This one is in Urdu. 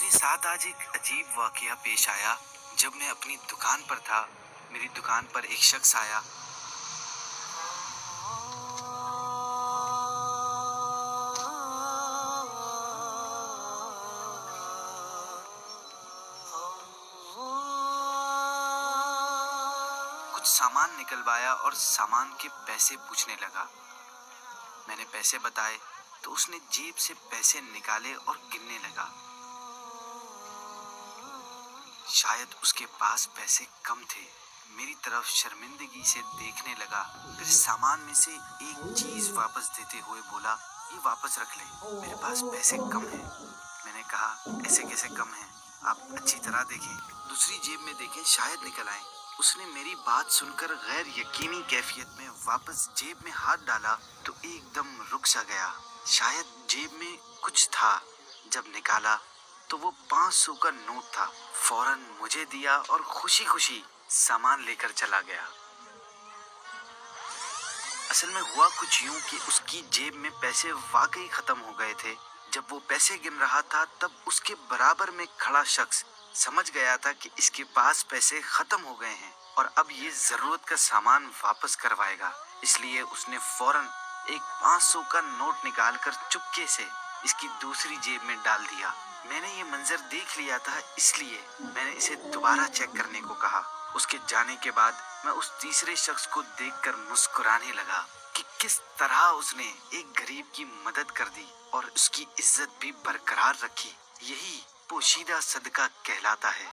میرے ساتھ آج ایک عجیب واقعہ پیش آیا۔ جب میں اپنی دکان پر تھا، میری دکان پر ایک شخص آیا۔ کچھ سامان نکلوایا اور سامان کے پیسے پوچھنے لگا۔ میں نے پیسے بتائے تو اس نے جیب سے پیسے نکالے اور گننے لگا۔ شاید اس کے پاس پیسے کم تھے۔ میری طرف شرمندگی سے دیکھنے لگا، پھر سامان میں سے ایک چیز واپس دیتے ہوئے بولا، یہ واپس رکھ لیں، میرے پاس پیسے کم ہیں۔ میں نے کہا، ایسے کیسے کم ہیں؟ آپ اچھی طرح دیکھیں، دوسری جیب میں دیکھیں، شاید نکل آئیں۔ اس نے میری بات سن کر غیر یقینی کیفیت میں واپس جیب میں ہاتھ ڈالا تو ایک دم رک سا گیا۔ شاید جیب میں کچھ تھا۔ جب نکالا تو وہ 500 کا نوٹ تھا۔ فوراً مجھے دیا اور خوشی خوشی سامان لے کر چلا گیا۔ اصل میں ہوا کچھ یوں کہ اس کی جیب میں پیسے واقعی ختم ہو گئے تھے۔ جب وہ پیسے گن رہا تھا تب اس کے برابر میں کھڑا شخص سمجھ گیا تھا کہ اس کے پاس پیسے ختم ہو گئے ہیں اور اب یہ ضرورت کا سامان واپس کروائے گا، اس لیے اس نے فوراً ایک 500 کا نوٹ نکال کر چپکے سے اس کی دوسری جیب میں ڈال دیا۔ میں نے یہ منظر دیکھ لیا تھا، اس لیے میں نے اسے دوبارہ چیک کرنے کو کہا۔ اس کے جانے کے بعد میں اس تیسرے شخص کو دیکھ کر مسکرانے لگا کہ کس طرح اس نے ایک غریب کی مدد کر دی اور اس کی عزت بھی برقرار رکھی۔ یہی پوشیدہ صدقہ کہلاتا ہے۔